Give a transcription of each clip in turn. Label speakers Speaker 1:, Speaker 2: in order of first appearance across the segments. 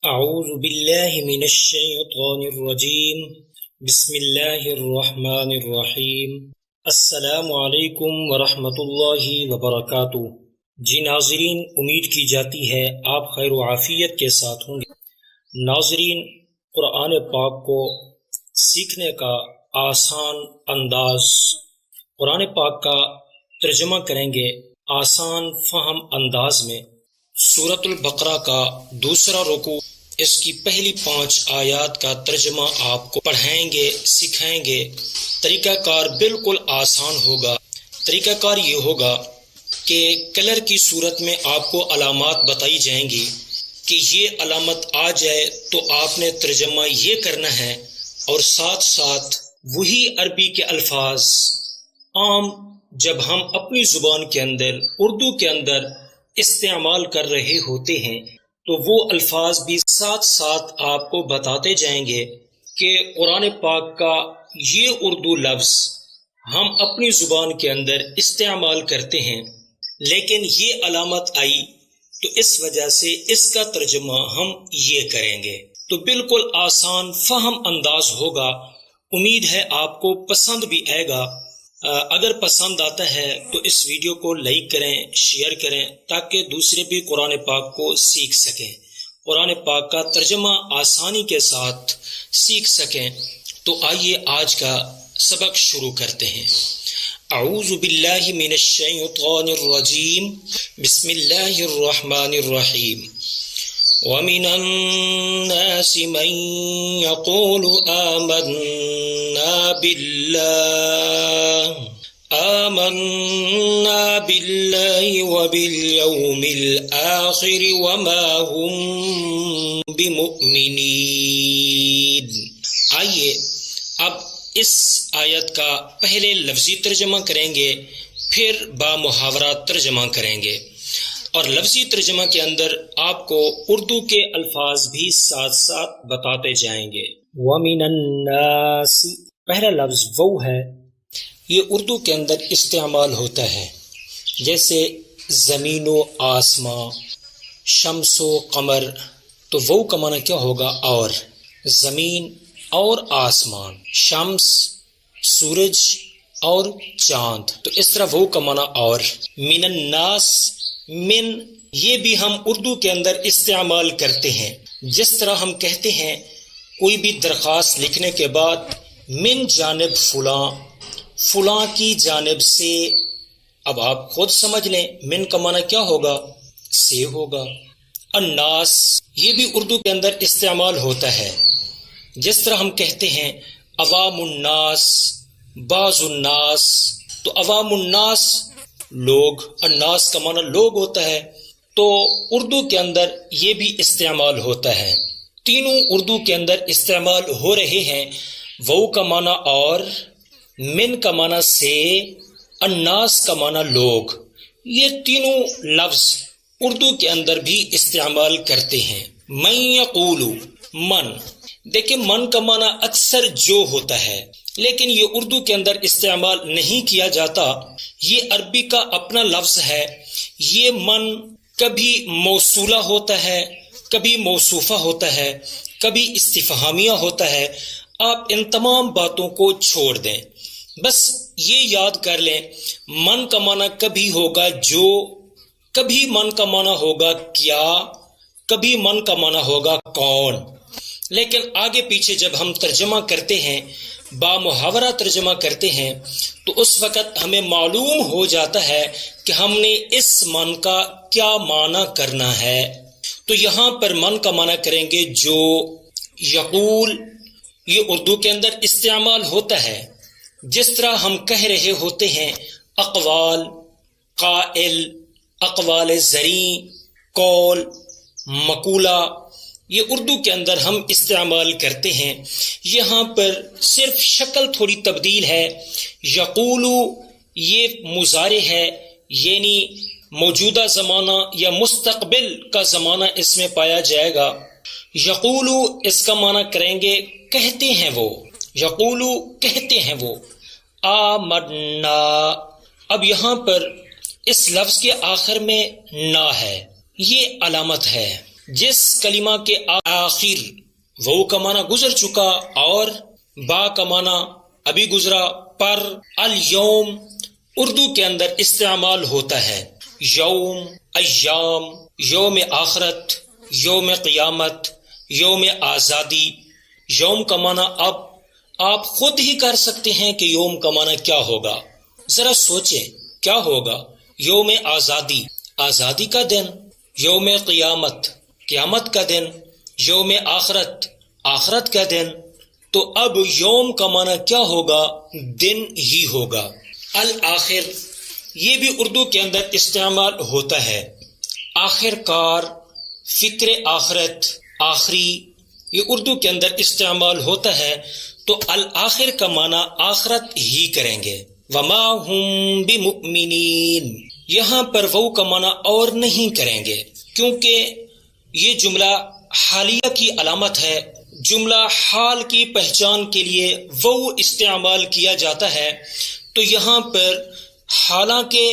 Speaker 1: اعوذ باللہ من الشیطان الرجیم بسم اللہ الرحمن الرحیم السلام علیکم ورحمۃ اللہ وبرکاتہ۔ جی ناظرین، امید کی جاتی ہے آپ خیر و عافیت کے ساتھ ہوں گے۔ ناظرین، قرآن پاک کو سیکھنے کا آسان انداز، قرآن پاک کا ترجمہ کریں گے آسان فہم انداز میں۔ سورۃ البقرہ کا دوسرا رکوع، اس کی پہلی 5 آیات کا ترجمہ آپ کو پڑھائیں گے، سکھائیں گے۔ طریقہ کار بالکل آسان ہوگا۔ طریقہ کار یہ ہوگا کہ کلر کی صورت میں آپ کو علامات بتائی جائیں گی کہ یہ علامت آ جائے تو آپ نے ترجمہ یہ کرنا ہے، اور ساتھ ساتھ وہی عربی کے الفاظ عام جب ہم اپنی زبان کے اندر، اردو کے اندر استعمال کر رہے ہوتے ہیں تو وہ الفاظ بھی ساتھ ساتھ آپ کو بتاتے جائیں گے کہ قرآن پاک کا یہ اردو لفظ ہم اپنی زبان کے اندر استعمال کرتے ہیں، لیکن یہ علامت آئی تو اس وجہ سے اس کا ترجمہ ہم یہ کریں گے۔ تو بالکل آسان فہم انداز ہوگا۔ امید ہے آپ کو پسند بھی آئے گا۔ اگر پسند آتا ہے تو اس ویڈیو کو لائک کریں، شیئر کریں، تاکہ دوسرے بھی قرآن پاک کو سیکھ سکیں، قرآن پاک کا ترجمہ آسانی کے ساتھ سیکھ سکیں۔ تو آئیے آج کا سبق شروع کرتے ہیں۔ اعوذ باللہ من الشیطان الرجیم بسم اللہ الرحمن الرحیم۔ وَمِنَ النَّاسِ مَن يَقُولُ آمَنَّا بِاللَّهِ وَبِالْيَوْمِ الْآخِرِ وَمَا هُم بِمُؤْمِنِينَ۔ آئیے اب اس آیت کا پہلے لفظی ترجمہ کریں گے، پھر با محاورہ ترجمہ کریں گے، اور لفظی ترجمہ کے اندر آپ کو اردو کے الفاظ بھی ساتھ ساتھ بتاتے جائیں گے۔ وَمِنَ النَّاسِ پہلا لفظ وہ ہے، یہ اردو کے اندر استعمال ہوتا ہے، جیسے زمین و آسمان، شمس و قمر۔ تو وہ کا معنی کیا ہوگا؟ اور زمین اور آسمان، شمس، سورج اور چاند۔ تو اس طرح وہ کا معنی اور۔ من الناس، من یہ بھی ہم اردو کے اندر استعمال کرتے ہیں، جس طرح ہم کہتے ہیں کوئی بھی درخواست لکھنے کے بعد من جانب فلاں، فلاں کی جانب سے۔ اب آپ خود سمجھ لیں من کا معنی کیا ہوگا؟ سے ہوگا۔ الناس یہ بھی اردو کے اندر استعمال ہوتا ہے، جس طرح ہم کہتے ہیں عوام الناس، بعض الناس۔ تو عوام الناس لوگ، الناس کا معنی لوگ ہوتا ہے، تو اردو کے اندر یہ بھی استعمال ہوتا ہے۔ تینوں اردو کے اندر استعمال ہو رہے ہیں۔ وہ کا معنی اور، من کا معنی سے، الناس کا معنی لوگ۔ یہ تینوں لفظ اردو کے اندر بھی استعمال کرتے ہیں۔ من یقول، من، دیکھیں من کا معنی اکثر جو ہوتا ہے، لیکن یہ اردو کے اندر استعمال نہیں کیا جاتا۔ یہ عربی کا اپنا لفظ ہے۔ یہ من کبھی موصولہ ہوتا ہے، کبھی موصوفہ ہوتا ہے، کبھی استفہامیہ ہوتا ہے۔ آپ ان تمام باتوں کو چھوڑ دیں، بس یہ یاد کر لیں من کا معنی کبھی ہوگا جو، کبھی من کا معنی ہوگا کیا، کبھی من کا معنی ہوگا کون۔ لیکن آگے پیچھے جب ہم ترجمہ کرتے ہیں، با محاورہ ترجمہ کرتے ہیں، تو اس وقت ہمیں معلوم ہو جاتا ہے کہ ہم نے اس من کا کیا معنی کرنا ہے۔ تو یہاں پر من کا معنی کریں گے جو۔ یقول یہ اردو کے اندر استعمال ہوتا ہے، جس طرح ہم کہہ رہے ہوتے ہیں اقوال، قائل، اقوال زریں، قول، مقولہ، یہ اردو کے اندر ہم استعمال کرتے ہیں۔ یہاں پر صرف شکل تھوڑی تبدیل ہے۔ یقولو یہ مضارع ہے، یعنی موجودہ زمانہ یا مستقبل کا زمانہ اس میں پایا جائے گا۔ یقولو اس کا معنی کریں گے کہتے ہیں وہ، یقولو کہتے ہیں وہ۔ آمنا، اب یہاں پر اس لفظ کے آخر میں نا ہے، یہ علامت ہے۔ جس کلمہ کے آخر وہ کا معنی گزر چکا اور با کا معنی ابھی گزرا پر الیوم اردو کے اندر استعمال ہوتا ہے. یوم، ایام، یوم آخرت، یوم قیامت، یوم آزادی. یوم کا معنی اب آپ خود ہی کر سکتے ہیں کہ یوم کا معنی کیا ہوگا. ذرا سوچیں کیا ہوگا. یوم آزادی، آزادی کا دن. یوم قیامت، قیامت کا دن. یوم آخرت، آخرت کا دن. تو اب یوم کا معنی کیا ہوگا؟ دن ہی ہوگا. الآخر یہ بھی اردو کے اندر استعمال ہوتا ہے. آخر کار، فکر آخرت، آخری، یہ اردو کے اندر استعمال ہوتا ہے. تو الآخر کا معنی آخرت ہی کریں گے. وما ہم بمؤمنین، یہاں پر وہ کا معنی اور نہیں کریں گے کیونکہ یہ جملہ حالیہ کی علامت ہے. جملہ حال کی پہچان کے لیے وہ استعمال کیا جاتا ہے. تو یہاں پر حالانکہ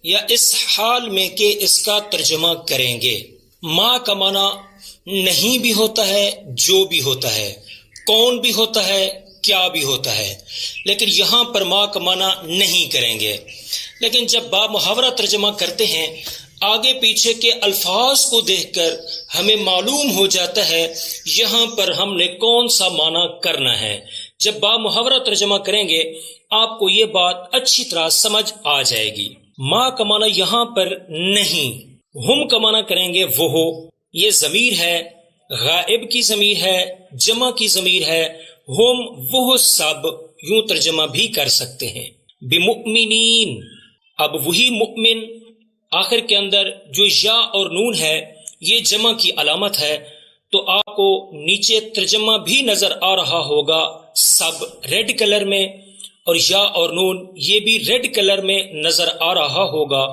Speaker 1: یا اس حال میں کہ اس کا ترجمہ کریں گے. ما کا معنی نہیں بھی ہوتا ہے، جو بھی ہوتا ہے، کون بھی ہوتا ہے، کیا بھی ہوتا ہے. لیکن یہاں پر ما کا معنی نہیں کریں گے. لیکن جب با محاورہ ترجمہ کرتے ہیں آگے پیچھے کے الفاظ کو دیکھ کر ہمیں معلوم ہو جاتا ہے یہاں پر ہم نے کون سا معنی کرنا ہے. جب با محاورہ ترجمہ کریں گے آپ کو یہ بات اچھی طرح سمجھ آ جائے گی. ما کا معنی یہاں پر نہیں، ہم کا معنی کریں گے وہ ہو. یہ ضمیر ہے، غائب کی ضمیر ہے، جمع کی ضمیر ہے. ہم وہ سب یوں ترجمہ بھی کر سکتے ہیں. بمؤمنین، اب وہی مؤمن آخر کے اندر جو یا اور نون ہے یہ جمع کی علامت ہے. تو آپ کو نیچے ترجمہ بھی نظر آ رہا ہوگا سب ریڈ کلر میں، اور یا اور نون یہ بھی ریڈ کلر میں نظر آ رہا ہوگا.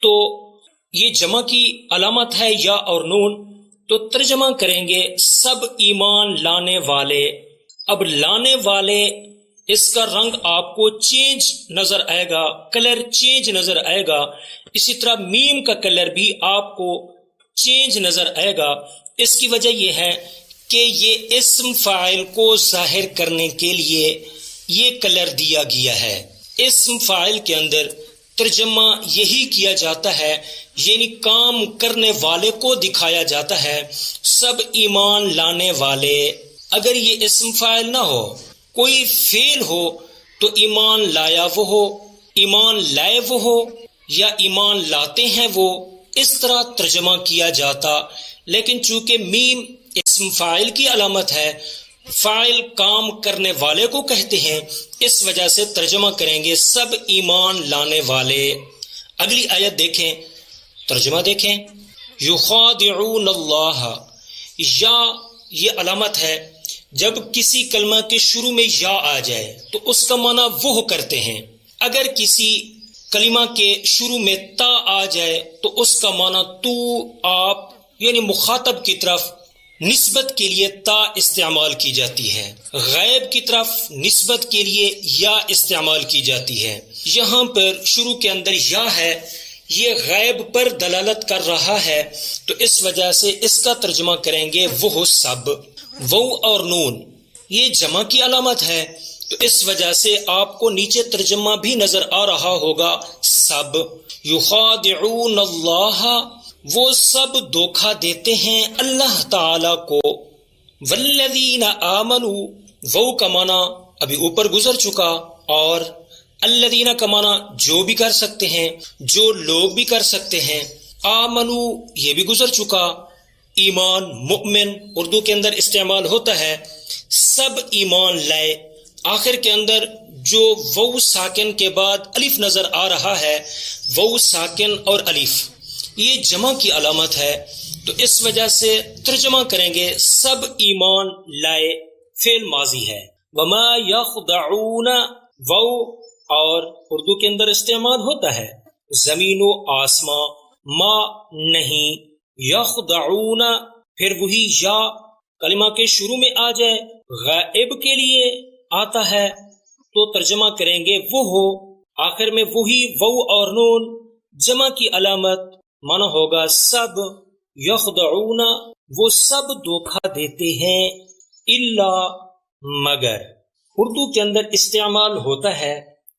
Speaker 1: تو یہ جمع کی علامت ہے یا اور نون. تو ترجمہ کریں گے سب ایمان لانے والے. اب لانے والے اس کا رنگ آپ کو چینج نظر آئے گا، کلر چینج نظر آئے گا. اسی طرح میم کا کلر بھی آپ کو چینج نظر آئے گا. اس کی وجہ یہ ہے کہ یہ اسم فاعل کو ظاہر کرنے کے لیے یہ کلر دیا گیا ہے. اسم فاعل کے اندر ترجمہ یہی کیا جاتا ہے، یعنی کام کرنے والے کو دکھایا جاتا ہے. سب ایمان لانے والے. اگر یہ اسم فاعل نہ ہو، کوئی فعل ہو تو ایمان لایا وہ ہو، ایمان لائے وہ ہو، یا ایمان لاتے ہیں وہ، اس طرح ترجمہ کیا جاتا. لیکن چونکہ میم اسم فاعل کی علامت ہے، فاعل کام کرنے والے کو کہتے ہیں، اس وجہ سے ترجمہ کریں گے سب ایمان لانے والے. اگلی آیت دیکھیں، ترجمہ دیکھیں. یخادعون اللہ، یا یہ علامت ہے جب کسی کلمہ کے شروع میں یا آ جائے تو اس کا معنی وہ کرتے ہیں. اگر کسی کلمہ کے شروع میں تا آ جائے تو اس کا معنی تو، آپ، یعنی مخاطب کی طرف نسبت کے لیے تا استعمال کی جاتی ہے، غائب کی طرف نسبت کے لیے یا استعمال کی جاتی ہے. یہاں پر شروع کے اندر یا ہے، یہ غائب پر دلالت کر رہا ہے، تو اس وجہ سے اس کا ترجمہ کریں گے وہ سب. وہ اور نون یہ جمع کی علامت ہے، تو اس وجہ سے آپ کو نیچے ترجمہ بھی نظر آ رہا ہوگا سب. یخادعون اللہ، وہ سب دھوکہ دیتے ہیں اللہ تعالی کو. والذین آمنوا، وہ کا معنی ابھی اوپر گزر چکا، اور الذین کا معنی جو بھی کر سکتے ہیں، جو لوگ بھی کر سکتے ہیں. آمنو یہ بھی گزر چکا. ایمان، مؤمن اردو کے اندر استعمال ہوتا ہے. سب ایمان لائے. آخر کے اندر جو وہ ساکن کے بعد الف نظر آ رہا ہے، وہ ساکن اور الف یہ جمع کی علامت ہے، تو اس وجہ سے ترجمہ کریں گے سب ایمان لائے. فعل ماضی ہے. وما یخدعون، وہ اور اردو کے اندر استعمال ہوتا ہے زمین و آسمان، ما نہیں. یخدعون پھر وہی یا کلمہ کے شروع میں آ جائے، غائب کے لیے آتا ہے تو ترجمہ کریں گے وہ ہو. آخر میں وہی وہ اور نون جمع کی علامت، معنی ہوگا سب. یخدعون وہ سب دھوکہ دیتے ہیں، الا مگر۔ اردو کے اندر استعمال ہوتا ہے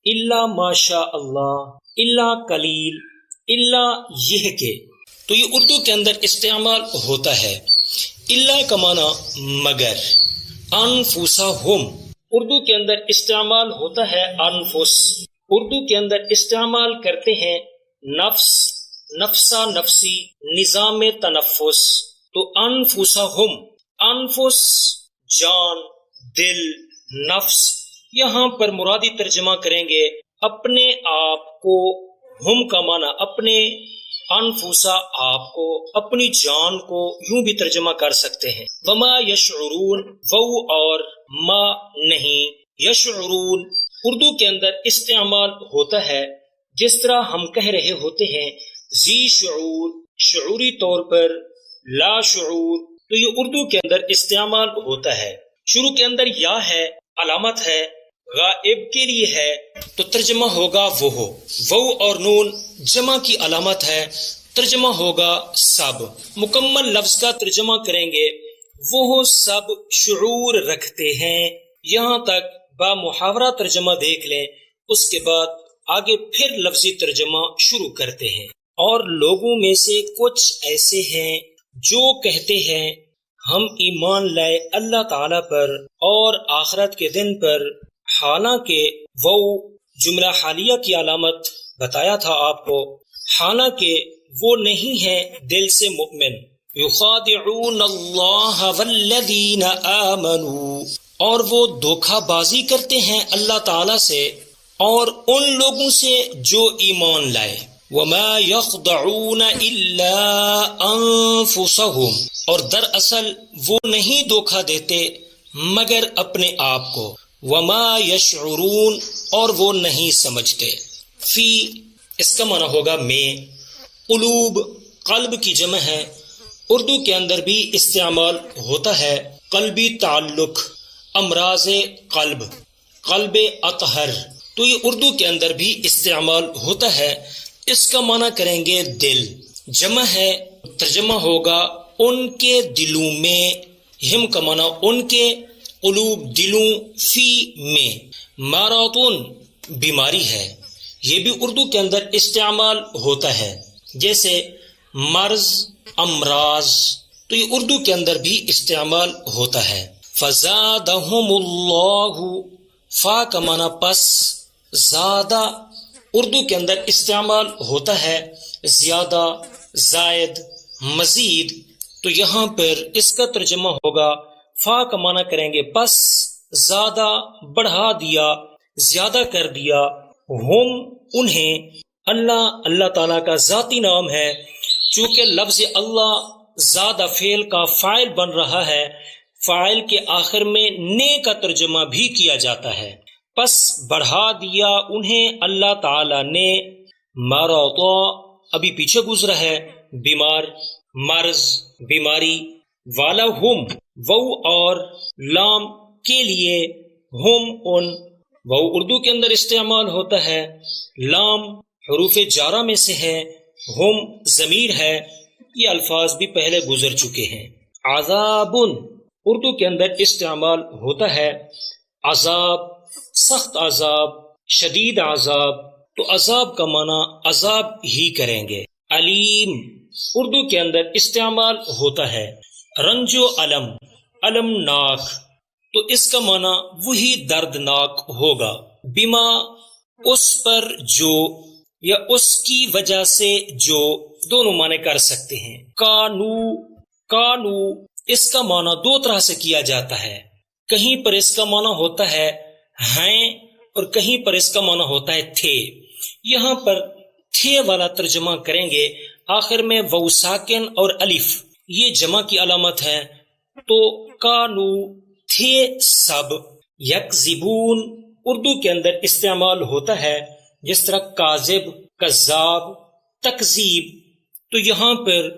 Speaker 1: الا ماشاء اللہ، الا قلیل، الا یہ کہ، تو یہ اردو کے اندر استعمال ہوتا ہے۔ الا کا معنی مگر۔ انفسہم اردو کے اندر استعمال ہوتا ہے انفس، اردو کے اندر استعمال کرتے ہیں نفس، نفسا نفسی، نظام تنفس۔ تو انفسہم، انفس جان، دل، نفس، یہاں پر مرادی ترجمہ کریں گے اپنے آپ کو، ہم کا معنی اپنے، انفسا آپ کو، اپنی جان کو، یوں بھی ترجمہ کر سکتے ہیں۔ وما یشعرون وہ اور ما نہیں، یشعرون اردو کے اندر استعمال ہوتا ہے جس طرح ہم کہہ رہے ہوتے ہیں ذی شعور، شعوری طور پر، لا شعور، تو یہ اردو کے اندر استعمال ہوتا ہے۔ شروع کے اندر یا ہے، علامت ہے، غائب کے لیے ہے، تو ترجمہ ہوگا وہ اور نون جمع کی علامت ہے، ترجمہ ہوگا سب۔ مکمل لفظ کا ترجمہ کریں گے وہ سب شعور رکھتے ہیں، یہاں تک با محاورہ ترجمہ دیکھ لیں، اس کے بعد آگے پھر لفظی ترجمہ شروع کرتے ہیں۔ اور لوگوں میں سے کچھ ایسے ہیں جو کہتے ہیں ہم ایمان لائے اللہ تعالی پر اور آخرت کے دن پر، حالانکہ وہ جملہ حالیہ کی علامت بتایا تھا آپ کو، حالانکہ وہ نہیں ہے دل سے مؤمن۔ یخادعون اللہ والذین آمنوا اور وہ دھوکہ بازی کرتے ہیں اللہ تعالی سے اور ان لوگوں سے جو ایمان لائے۔ وما یخدعون الا انفسہم اور دراصل وہ نہیں دھوکہ دیتے مگر اپنے آپ کو۔ وما یشعرون اور وہ نہیں سمجھتے۔ فی اس کا معنی ہوگا میں، قلوب قلب کی جمع ہے، اردو کے اندر بھی استعمال ہوتا ہے قلبی تعلق، امراض قلب، قلب اطہر، تو یہ اردو کے اندر بھی استعمال ہوتا ہے۔ اس کا معنی کریں گے دل، جمع ہے، ترجمہ ہوگا ان کے دلوں میں، ہم کا معنی ان کے، قلوب دلوں، فی میں، ماراتون بیماری ہے، یہ بھی اردو کے اندر استعمال ہوتا ہے، جیسے مرض، امراض، تو یہ اردو کے اندر بھی استعمال ہوتا ہے۔ فزادہم اللہ، فا کا معنی پس، زادہ اردو کے اندر استعمال ہوتا ہے زیادہ، زائد، مزید، تو یہاں پر اس کا ترجمہ ہوگا فا کا معنی کریں گے پس، زیادہ بڑھا دیا، زیادہ کر دیا، ہم انہیں، اللہ تعالیٰ کا ذاتی نام ہے، چونکہ لفظ اللہ زیادہ فعل کا فاعل بن رہا ہے، فاعل کے آخر میں نے کا ترجمہ بھی کیا جاتا ہے، پس بڑھا دیا انہیں اللہ تعالیٰ نے، مارضا ابھی پیچھے گزرا ہے، بیمار، مرض، بیماری، والا ہم وہ اور لام کے لیے، ہم ان، وہ اردو کے اندر استعمال ہوتا ہے، لام حروف جارہ میں سے ہے، ہم ضمیر ہے، یہ الفاظ بھی پہلے گزر چکے ہیں۔ عذاب اردو کے اندر استعمال ہوتا ہے عذاب، سخت عذاب، شدید عذاب، تو عذاب کا معنی عذاب ہی کریں گے۔ علیم اردو کے اندر استعمال ہوتا ہے رنج و المناک، تو اس کا معنی وہی دردناک ہوگا، بما اس پر جو، یا اس کی وجہ سے جو، دونوں معنی کر سکتے ہیں۔ کانو اس کا معنی دو طرح سے کیا جاتا ہے، کہیں پر اس کا معنی ہوتا ہے ہیں اور کہیں پر اس کا معنی ہوتا ہے تھے، یہاں پر تھے والا ترجمہ کریں گے، آخر میں واو ساکن اور الف یہ جمع کی علامت ہے، تو کانو تھے سب، یکذبون اردو کے اندر استعمال ہوتا ہے جس طرح کاذب، کذاب، تکذیب، تو یہاں پر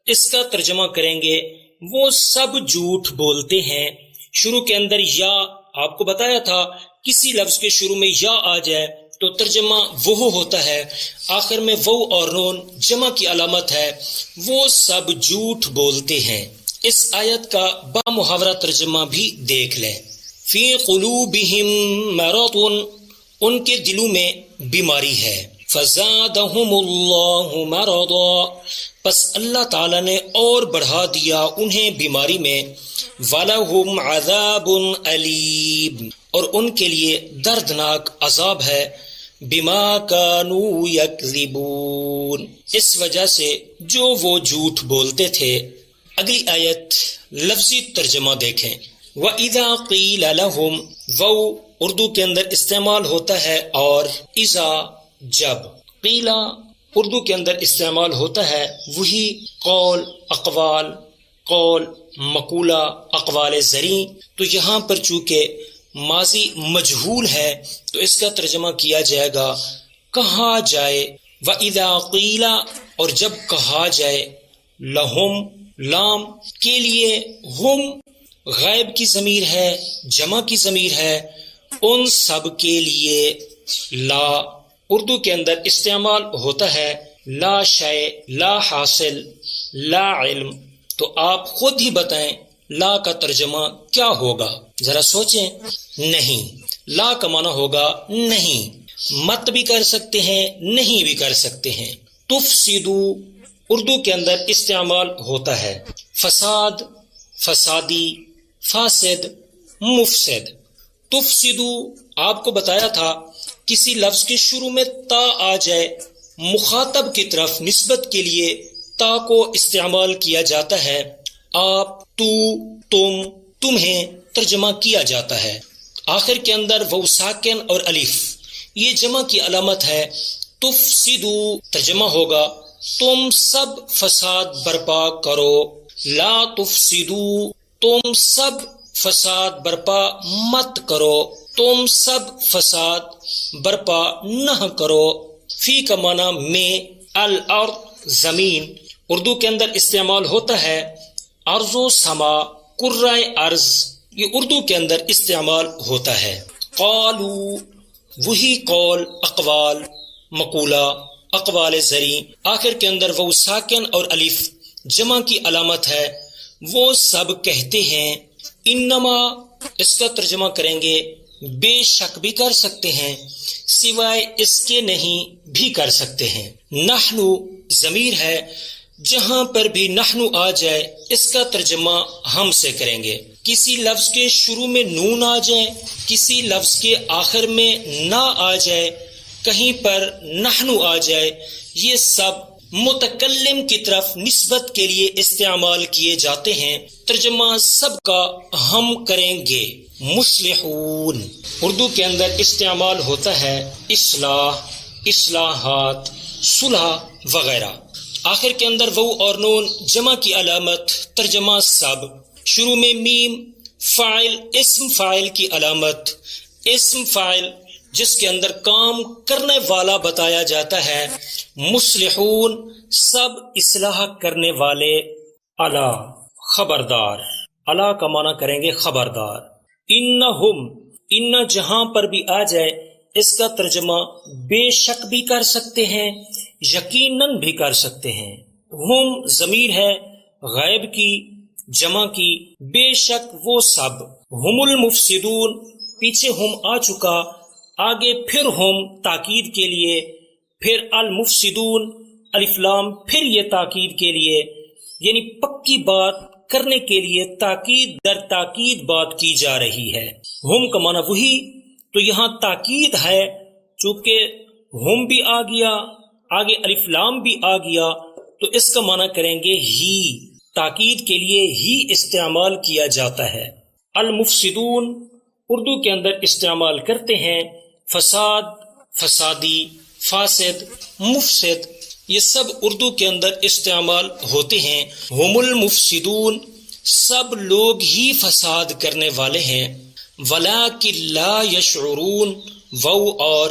Speaker 1: اس کا ترجمہ کریں گے وہ سب جھوٹ بولتے ہیں۔ شروع کے اندر یا، آپ کو بتایا تھا کسی لفظ کے شروع میں یا آ جائے تو ترجمہ وہ ہوتا ہے، آخر میں وہ اور نون جمع کی علامت ہے، وہ سب جھوٹ بولتے ہیں۔ اس آیت کا با محاورہ ترجمہ بھی دیکھ لیں۔ فی قلوبہم مرض، ان کے دلوں میں بیماری ہے، فزادہم اللہ مرضا، پس اللہ تعالیٰ نے اور بڑھا دیا انہیں بیماری میں، وَلَهُمْ عَذَابٌ أَلِيمٌ، اور ان کے لیے دردناک عذاب ہے، بِمَا كَانُوا يَكْذِبُونَ، اس وجہ سے جو وہ جھوٹ بولتے تھے۔ اگلی آیت لفظی ترجمہ دیکھیں۔ وَإِذَا قِيلَ لَهُمْ، وہ اردو کے اندر استعمال ہوتا ہے، اور اذا جب، قیلا اردو کے اندر استعمال ہوتا ہے وہی قول، اقوال، قول مقولہ، اقوال زریں، تو یہاں پر چونکہ ماضی مجہول ہے تو اس کا ترجمہ کیا جائے گا کہا جائے۔ وَإِذَا قِيلَ، اور جب کہا جائے، لَهُمْ، لام کے لیے، ہم غائب کی ضمیر ہے، جمع کی ضمیر ہے، ان سب کے لیے، لا اردو کے اندر استعمال ہوتا ہے، لا شیء، لا حاصل، لا علم، تو آپ خود ہی بتائیں لا کا ترجمہ کیا ہوگا، ذرا سوچیں۔ نہیں، لا کا معنی ہوگا نہیں، مت بھی کر سکتے ہیں، نہیں بھی کر سکتے ہیں۔ تفسدو اردو کے اندر استعمال ہوتا ہے، فساد، فسادی، فاسد، مفسد۔ تفسدو آپ کو بتایا تھا کسی لفظ کے شروع میں تا آ جائے، مخاطب کی طرف نسبت کے لیے تا کو استعمال کیا جاتا ہے، آپ، تو، تم، تمہیں ترجمہ کیا جاتا ہے۔ آخر کے اندر وہ ساکن اور الف، یہ جمع کی علامت ہے۔ تفسدو ترجمہ ہوگا تم سب فساد برپا کرو، لا تفسدو تم سب فساد برپا مت کرو، تم سب فساد برپا نہ کرو۔ فی کا معنی میں، الارض زمین، اردو کے اندر استعمال ہوتا ہے، ارض و سما، قرۂ ارض، یہ اردو کے اندر استعمال ہوتا ہے۔ قالو وہی قول، اقوال، مقولہ، اقوال زریں، آخر کے اندر وہ ساکن اور الف جمع کی علامت ہے، وہ سب کہتے ہیں، انما اس کا ترجمہ کریں گے بے شک بھی کر سکتے ہیں، سوائے اس کے نہیں بھی کر سکتے ہیں۔ نحنو ضمیر ہے، جہاں پر بھی نحنو آ جائے اس کا ترجمہ ہم سے کریں گے۔ کسی لفظ کے شروع میں نون آ جائے، کسی لفظ کے آخر میں نہ آ جائے، کہیں پر نحنو آ جائے، یہ سب متکلم کی طرف نسبت کے لیے استعمال کیے جاتے ہیں، ترجمہ سب کا ہم کریں گے۔ مصلحون اردو کے اندر استعمال ہوتا ہے، اصلاح، اصلاحات، صلح وغیرہ، آخر کے اندر وہ اور نون جمع کی علامت، ترجمہ سب، شروع میں میم، فاعل، اسم فاعل کی علامت، اسم فاعل جس کے اندر کام کرنے والا بتایا جاتا ہے، مصلحون سب اصلاح کرنے والے، الا خبردار، الا کا معنی کریں گے خبردار۔ انہم، ان جہاں پر بھی آ جائے اس کا ترجمہ بے شک بھی کر سکتے ہیں، یقیناً بھی کر سکتے ہیں۔ ہم ضمیر ہے غائب کی، جمع کی، بے شک وہ سب، ہم المفسدون پیچھے ہم آ چکا، آگے پھر ہم تاکید کے لیے، پھر المفسدون الف لام، پھر یہ تاکید کے لیے، یعنی پکی بات کرنے کے لیے تاکید در تاکید بات کی جا رہی ہے۔ ہم کا معنی وہی، تو یہاں تاکید ہے، چونکہ ہم بھی آ گیا، آگے الف لام بھی آ گیا، تو اس کا معنی کریں گے ہی، تاکید کے لیے ہی استعمال کیا جاتا ہے۔ المفسدون اردو کے اندر استعمال کرتے ہیں، فساد، فسادی، فاسد، مفسد، یہ سب اردو کے اندر استعمال ہوتے ہیں۔ ہم المفسدون سب لوگ ہی فساد کرنے والے ہیں، ولیکن لا یشعرون وہ اور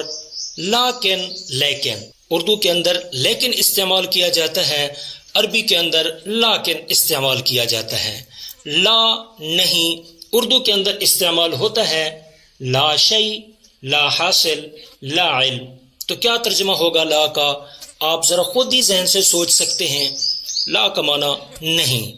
Speaker 1: لیکن، لیکن اردو کے اندر لیکن استعمال کیا جاتا ہے، عربی کے اندر لیکن استعمال کیا جاتا ہے۔ لا نہیں اردو کے اندر استعمال ہوتا ہے، لا شیء، لا حاصل لا علم. تو کیا ترجمہ ہوگا لا کا؟ آپ ذرا خود ہی ذہن سے سوچ سکتے ہیں. لا کا معنی نہیں.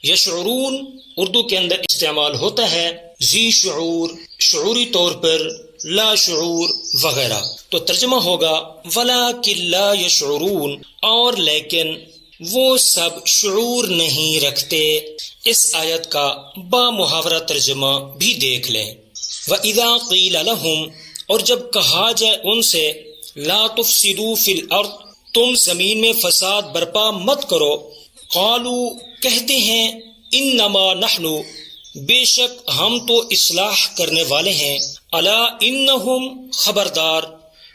Speaker 1: یشعرون اردو کے اندر استعمال ہوتا ہے ذی شعور، شعوری طور پر، لا شعور وغیرہ. تو ترجمہ ہوگا وَلَٰكِن لَا يَشْعُرُونَ، اور لیکن وہ سب شعور نہیں رکھتے. اس آیت کا با محاورہ ترجمہ بھی دیکھ لیں. وَإِذَا قِيلَ لَهُمْ، اور جب کہا جائے ان سے، لا تفسدوا فی الارض، تم زمین میں فساد برپا مت کرو. قالوا، کہتے ہیں، انما نحن، بے شک ہم تو اصلاح کرنے والے ہیں. الا انہم، خبردار،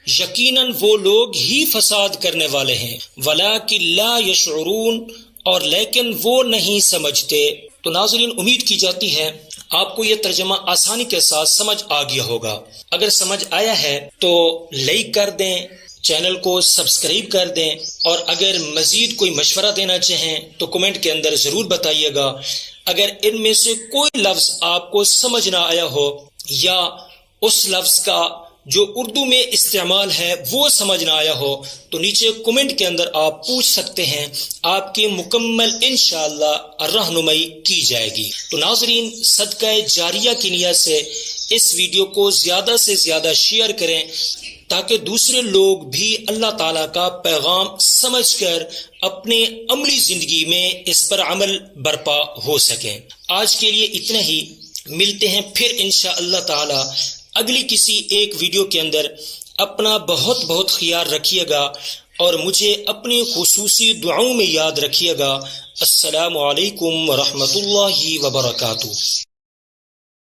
Speaker 1: یقیناً وہ لوگ ہی فساد کرنے والے ہیں. ولکن لا یشعرون، اور لیکن وہ نہیں سمجھتے. تو ناظرین، امید کی جاتی ہے آپ کو یہ ترجمہ آسانی کے ساتھ سمجھ آ گیا ہوگا. اگر سمجھ آیا ہے تو لائک کر دیں، چینل کو سبسکرائب کر دیں، اور اگر مزید کوئی مشورہ دینا چاہیں تو کمنٹ کے اندر ضرور بتائیے گا. اگر ان میں سے کوئی لفظ آپ کو سمجھ نہ آیا ہو، یا اس لفظ کا جو اردو میں استعمال ہے وہ سمجھ نہ آیا ہو، تو نیچے کمنٹ کے اندر آپ پوچھ سکتے ہیں. آپ کی مکمل انشاءاللہ رہنمائی کی جائے گی. تو ناظرین، صدقہ جاریہ کی نیت سے اس ویڈیو کو زیادہ سے زیادہ شیئر کریں تاکہ دوسرے لوگ بھی اللہ تعالیٰ کا پیغام سمجھ کر اپنے عملی زندگی میں اس پر عمل برپا ہو سکیں. آج کے لیے اتنا ہی. ملتے ہیں پھر انشاءاللہ تعالی اگلی کسی ایک ویڈیو کے اندر. اپنا بہت بہت خیال رکھیے گا اور مجھے اپنی خصوصی دعاؤں میں یاد رکھیے گا. السلام علیکم ورحمۃ اللہ وبرکاتہ.